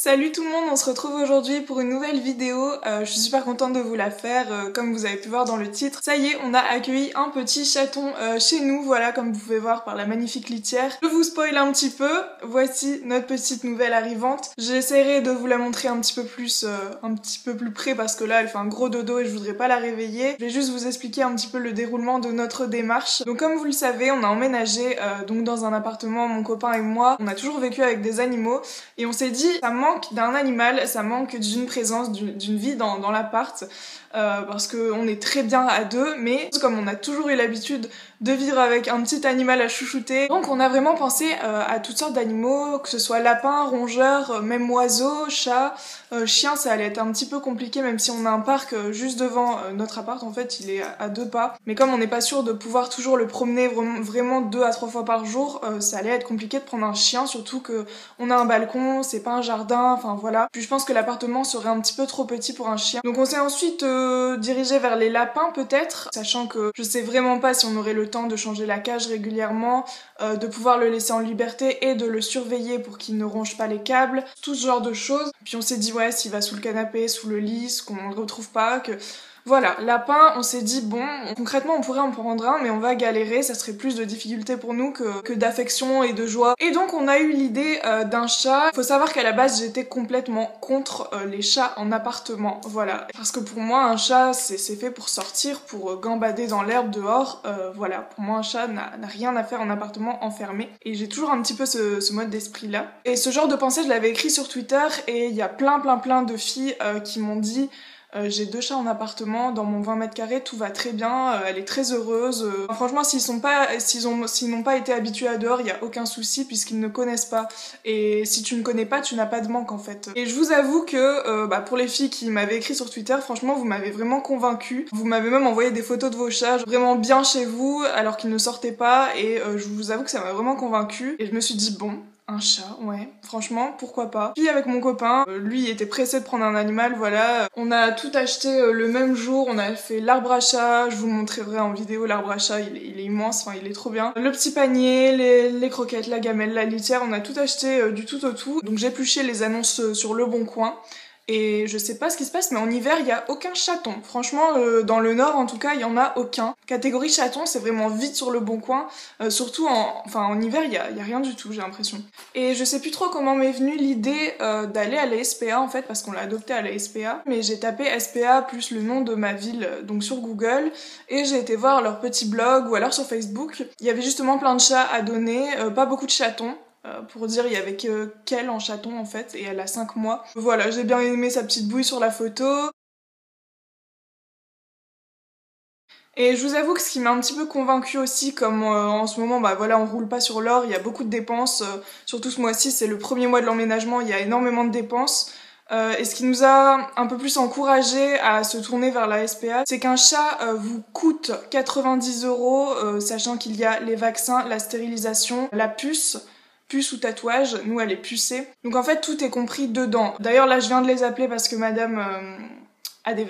Salut tout le monde, on se retrouve aujourd'hui pour une nouvelle vidéo. Je suis super contente de vous la faire, comme vous avez pu voir dans le titre. Ça y est, on a accueilli un petit chaton chez nous, voilà, comme vous pouvez voir par la magnifique litière. Je vous spoil un petit peu, voici notre petite nouvelle arrivante. J'essaierai de vous la montrer un petit peu plus près parce que là elle fait un gros dodo et je voudrais pas la réveiller. Je vais juste vous expliquer un petit peu le déroulement de notre démarche. Donc comme vous le savez, on a emménagé donc dans un appartement, mon copain et moi. On a toujours vécu avec des animaux et on s'est dit, ça manque d'un animal, ça manque d'une présence, d'une vie dans l'appart, parce qu'on est très bien à deux, mais comme on a toujours eu l'habitude de vivre avec un petit animal à chouchouter, donc on a vraiment pensé à toutes sortes d'animaux, que ce soit lapin, rongeur, même oiseau, chat, chien, ça allait être un petit peu compliqué même si on a un parc juste devant notre appart, en fait il est à 2 pas, mais comme on n'est pas sûr de pouvoir toujours le promener vraiment 2 à 3 fois par jour, ça allait être compliqué de prendre un chien, surtout que on a un balcon, c'est pas un jardin, enfin voilà. Puis je pense que l'appartement serait un petit peu trop petit pour un chien. Donc on s'est ensuite dirigé vers les lapins peut-être, sachant que je sais vraiment pas si on aurait le temps de changer la cage régulièrement, de pouvoir le laisser en liberté et de le surveiller pour qu'il ne ronge pas les câbles, tout ce genre de choses. Puis on s'est dit ouais, s'il va sous le canapé, sous le lit, qu'on ne le retrouve pas, que... Voilà, lapin, on s'est dit bon, concrètement on pourrait en prendre un mais on va galérer, ça serait plus de difficultés pour nous que d'affection et de joie. Et donc on a eu l'idée d'un chat. Faut savoir qu'à la base j'étais complètement contre les chats en appartement, voilà. Parce que pour moi un chat c'est fait pour sortir, pour gambader dans l'herbe dehors, voilà. Pour moi un chat n'a rien à faire en appartement enfermé. Et j'ai toujours un petit peu ce mode d'esprit là. Et ce genre de pensée je l'avais écrit sur Twitter et il y a plein de filles qui m'ont dit j'ai 2 chats en appartement, dans mon 20 mètres carrés, tout va très bien, elle est très heureuse. Franchement, s'ils n'ont pas été habitués à dehors, il y a aucun souci puisqu'ils ne connaissent pas. Et si tu ne connais pas, tu n'as pas de manque en fait. Et je vous avoue que pour les filles qui m'avaient écrit sur Twitter, franchement, vous m'avez vraiment convaincue. Vous m'avez même envoyé des photos de vos chats, vraiment bien chez vous, alors qu'ils ne sortaient pas. Et je vous avoue que ça m'a vraiment convaincue. Et je me suis dit bon, un chat, ouais, franchement, pourquoi pas. Puis avec mon copain, lui il était pressé de prendre un animal, voilà. On a tout acheté le même jour, on a fait l'arbre à chat, je vous le montrerai en vidéo, l'arbre à chat, il est immense, enfin il est trop bien. Le petit panier, les croquettes, la gamelle, la litière, on a tout acheté du tout au tout. Donc j'ai épluché les annonces sur Le Bon Coin. Et je sais pas ce qui se passe, mais en hiver, il y a aucun chaton. Franchement, dans le nord, en tout cas, il y en a aucun. Catégorie chaton, c'est vraiment vite sur Le Bon Coin. Surtout en hiver, il y a rien du tout, j'ai l'impression. Et je sais plus trop comment m'est venue l'idée d'aller à la SPA, en fait, parce qu'on l'a adopté à la SPA. Mais j'ai tapé SPA plus le nom de ma ville, donc sur Google, et j'ai été voir leur petit blog, ou alors sur Facebook. Il y avait justement plein de chats à donner, pas beaucoup de chatons. Pour dire, il y avait qu'elle en chaton en fait, et elle a 5 mois. Voilà, j'ai bien aimé sa petite bouille sur la photo. Et je vous avoue que ce qui m'a un petit peu convaincue aussi, comme en ce moment, bah voilà, on roule pas sur l'or, il y a beaucoup de dépenses, surtout ce mois-ci, c'est le premier mois de l'emménagement, il y a énormément de dépenses. Et ce qui nous a un peu plus encouragé à se tourner vers la SPA, c'est qu'un chat vous coûte 90 €, sachant qu'il y a les vaccins, la stérilisation, la puce ou tatouage, nous elle est pucée. Donc en fait tout est compris dedans. D'ailleurs là je viens de les appeler parce que madame avait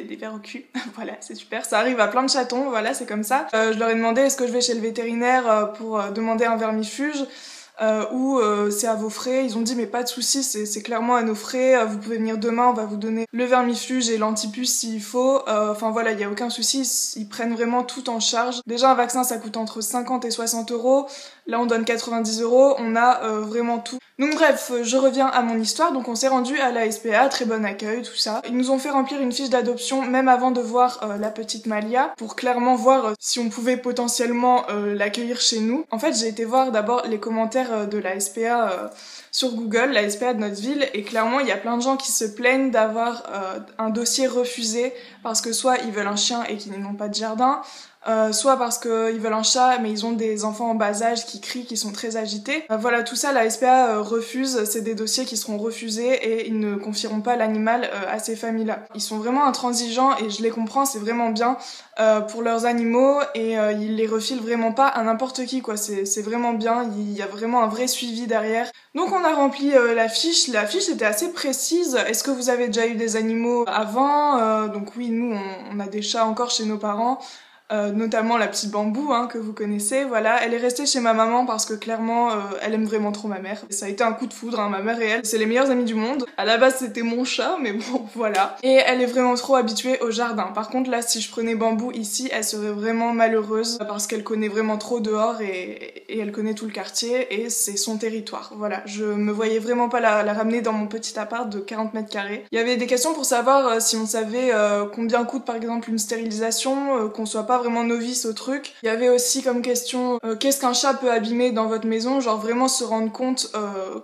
des vers au cul, voilà c'est super, ça arrive à plein de chatons, voilà c'est comme ça. Je leur ai demandé est-ce que je vais chez le vétérinaire pour demander un vermifuge, ou c'est à vos frais. Ils ont dit mais pas de soucis, c'est clairement à nos frais, vous pouvez venir demain, on va vous donner le vermifuge et l'antipuce s'il faut, enfin voilà, il y a aucun souci, ils prennent vraiment tout en charge. Déjà un vaccin ça coûte entre 50 et 60 €, là on donne 90 €, on a vraiment tout. Donc bref, je reviens à mon histoire, donc on s'est rendu à la SPA, très bon accueil, tout ça. Ils nous ont fait remplir une fiche d'adoption même avant de voir la petite Malia, pour clairement voir si on pouvait potentiellement l'accueillir chez nous. En fait j'ai été voir d'abord les commentaires de la SPA sur Google, la SPA de notre ville, et clairement il y a plein de gens qui se plaignent d'avoir un dossier refusé parce que soit ils veulent un chien et qu'ils n'ont pas de jardin, soit parce qu'ils veulent un chat mais ils ont des enfants en bas âge qui crient, qui sont très agités. Voilà, tout ça la SPA refuse, c'est des dossiers qui seront refusés et ils ne confieront pas l'animal à ces familles-là. Ils sont vraiment intransigeants et je les comprends, c'est vraiment bien pour leurs animaux, et ils les refilent vraiment pas à n'importe qui quoi, c'est vraiment bien, il y a vraiment un vrai suivi derrière. Donc on a rempli la fiche était assez précise. Est-ce que vous avez déjà eu des animaux avant? Donc oui, nous on a des chats encore chez nos parents. notamment la petite Bambou hein, que vous connaissez, voilà. Elle est restée chez ma maman parce que clairement elle aime vraiment trop ma mère. Ça a été un coup de foudre, hein, ma mère et elle, c'est les meilleures amies du monde. À la base c'était mon chat, mais bon voilà. Et elle est vraiment trop habituée au jardin. Par contre là si je prenais Bambou ici, elle serait vraiment malheureuse parce qu'elle connaît vraiment trop dehors et elle connaît tout le quartier et c'est son territoire. Voilà, je me voyais vraiment pas la ramener dans mon petit appart de 40 mètres carrés. Il y avait des questions pour savoir si on savait combien coûte par exemple une stérilisation, qu'on soit pas vraiment novice au truc. Il y avait aussi comme question qu'est-ce qu'un chat peut abîmer dans votre maison, genre vraiment se rendre compte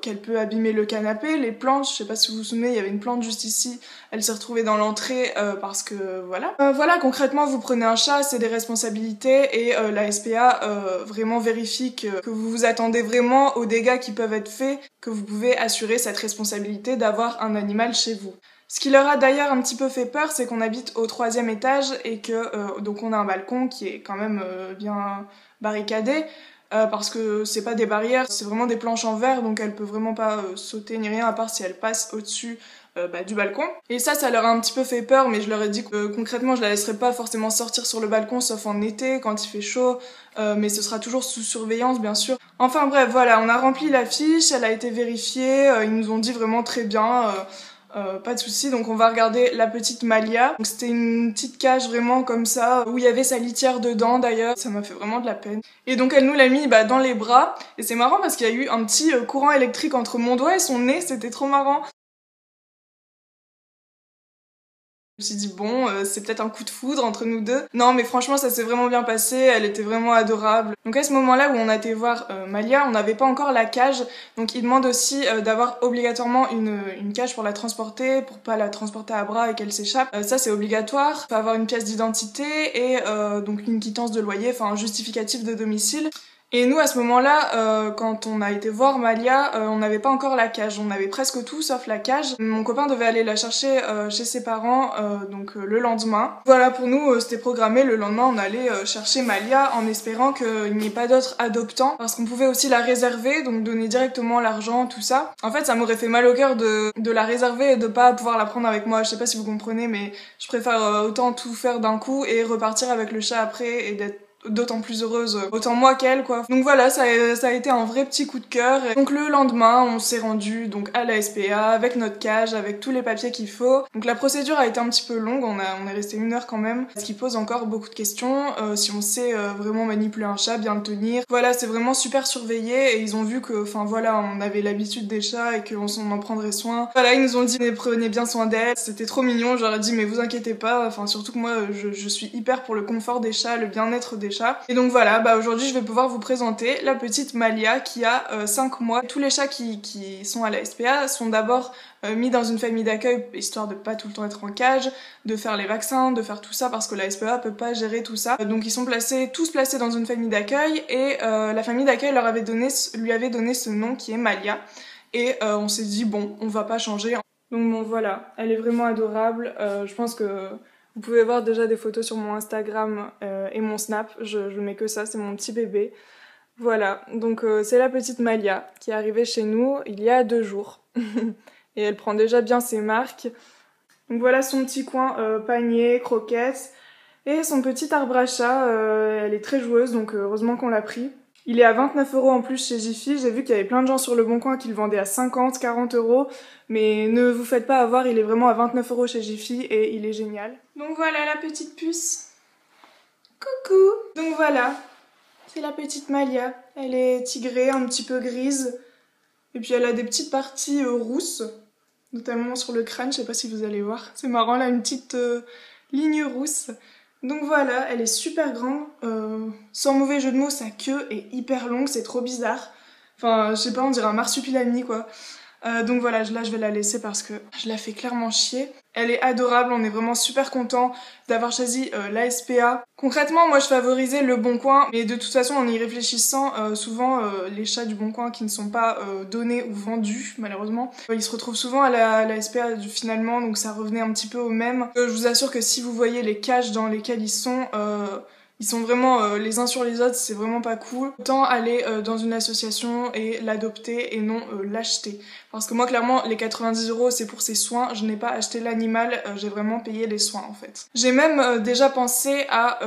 qu'elle peut abîmer le canapé, les plantes, je sais pas si vous vous souvenez, il y avait une plante juste ici, elle s'est retrouvée dans l'entrée parce que voilà. Voilà, concrètement vous prenez un chat, c'est des responsabilités et la SPA vraiment vérifie que vous vous attendez vraiment aux dégâts qui peuvent être faits, que vous pouvez assurer cette responsabilité d'avoir un animal chez vous. Ce qui leur a d'ailleurs un petit peu fait peur, c'est qu'on habite au 3e étage et que donc on a un balcon qui est quand même bien barricadé parce que c'est pas des barrières, c'est vraiment des planches en verre donc elle peut vraiment pas sauter ni rien à part si elle passe au-dessus du balcon. Et ça leur a un petit peu fait peur, mais je leur ai dit que concrètement je la laisserai pas forcément sortir sur le balcon sauf en été quand il fait chaud, mais ce sera toujours sous surveillance bien sûr. Enfin bref voilà, on a rempli la fiche, elle a été vérifiée, ils nous ont dit vraiment très bien. Pas de souci, donc on va regarder la petite Malia. Donc c'était une petite cage vraiment comme ça, où il y avait sa litière dedans d'ailleurs, ça m'a fait vraiment de la peine. Et donc elle nous l'a mis dans les bras, et c'est marrant parce qu'il y a eu un petit courant électrique entre mon doigt et son nez, c'était trop marrant. Je me suis dit bon, c'est peut-être un coup de foudre entre nous deux. Non mais franchement ça s'est vraiment bien passé, elle était vraiment adorable. Donc à ce moment-là où on a été voir Malia, on n'avait pas encore la cage, donc il demande aussi d'avoir obligatoirement une cage pour la transporter, pour pas la transporter à bras et qu'elle s'échappe. Ça c'est obligatoire, il faut avoir une pièce d'identité et donc une quittance de loyer, enfin un justificatif de domicile. Et nous, à ce moment-là, quand on a été voir Malia, on n'avait pas encore la cage. On avait presque tout sauf la cage. Mon copain devait aller la chercher chez ses parents donc le lendemain. Voilà, pour nous, c'était programmé. Le lendemain, on allait chercher Malia en espérant qu'il n'y ait pas d'autres adoptants. Parce qu'on pouvait aussi la réserver, donc donner directement l'argent, tout ça. En fait, ça m'aurait fait mal au cœur de la réserver et de pas pouvoir la prendre avec moi. Je sais pas si vous comprenez, mais je préfère autant tout faire d'un coup et repartir avec le chat après et d'être d'autant plus heureuse, autant moi qu'elle quoi. Donc voilà, ça a été un vrai petit coup de cœur. Et donc le lendemain, on s'est rendu donc à la SPA avec notre cage, avec tous les papiers qu'il faut. Donc la procédure a été un petit peu longue, on est resté 1 heure quand même, ce qui pose encore beaucoup de questions, si on sait vraiment manipuler un chat, bien le tenir. Voilà, c'est vraiment super surveillé et ils ont vu que, enfin voilà, on avait l'habitude des chats et qu'on en prendrait soin. Voilà, ils nous ont dit mais prenez bien soin d'elle, c'était trop mignon, j'aurais dit mais vous inquiétez pas, enfin surtout que moi je suis hyper pour le confort des chats, le bien-être des chats. Et donc voilà, aujourd'hui je vais pouvoir vous présenter la petite Malia qui a 5 mois. Tous les chats qui sont à la SPA sont d'abord mis dans une famille d'accueil, histoire de pas tout le temps être en cage, de faire les vaccins, de faire tout ça parce que la SPA peut pas gérer tout ça. Donc ils sont tous placés dans une famille d'accueil et la famille d'accueil lui avait donné ce nom qui est Malia. Et on s'est dit bon, on va pas changer. Donc bon voilà, elle est vraiment adorable, je pense que vous pouvez voir déjà des photos sur mon Instagram et mon Snap, je mets que ça, c'est mon petit bébé. Voilà, donc c'est la petite Malia qui est arrivée chez nous il y a 2 jours. Et elle prend déjà bien ses marques. Donc voilà son petit coin panier, croquettes et son petit arbre à chat, elle est très joueuse donc heureusement qu'on l'a pris. Il est à 29 € en plus chez Jiffy, j'ai vu qu'il y avait plein de gens sur le bon coin qui le vendaient à 50, 40 €, mais ne vous faites pas avoir, il est vraiment à 29 € chez Jiffy et il est génial. Donc voilà la petite puce. Coucou. Donc voilà, c'est la petite Malia. Elle est tigrée, un petit peu grise, et puis elle a des petites parties rousses, notamment sur le crâne, je sais pas si vous allez voir. C'est marrant, là, une petite ligne rousse. Donc voilà, elle est super grande, sans mauvais jeu de mots, sa queue est hyper longue, c'est trop bizarre. Enfin, je sais pas, on dirait un marsupilami quoi. Donc voilà, là je vais la laisser parce que je la fais clairement chier. Elle est adorable, on est vraiment super contents d'avoir choisi la SPA. Concrètement, moi je favorisais le Bon Coin, mais de toute façon en y réfléchissant, souvent les chats du Bon Coin qui ne sont pas donnés ou vendus, malheureusement, ils se retrouvent souvent à la SPA finalement, donc ça revenait un petit peu au même. Je vous assure que si vous voyez les cages dans lesquelles ils sont vraiment les uns sur les autres, c'est vraiment pas cool. Autant aller dans une association et l'adopter et non l'acheter. Parce que moi clairement les 90 € c'est pour ses soins, je n'ai pas acheté l'animal, j'ai vraiment payé les soins en fait. J'ai même déjà pensé à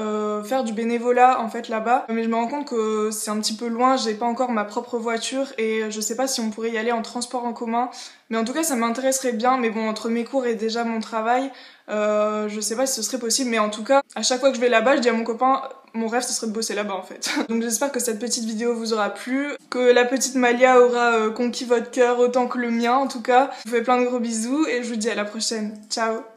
faire du bénévolat en fait là-bas, mais je me rends compte que c'est un petit peu loin, j'ai pas encore ma propre voiture et je sais pas si on pourrait y aller en transport en commun, mais en tout cas ça m'intéresserait bien, mais bon entre mes cours et déjà mon travail, je sais pas si ce serait possible, mais en tout cas à chaque fois que je vais là-bas je dis à mon copain mon rêve ce serait de bosser là-bas en fait. Donc j'espère que cette petite vidéo vous aura plu, que la petite Malia aura conquis votre cœur autant que le mien en tout cas. Je vous fais plein de gros bisous et je vous dis à la prochaine. Ciao.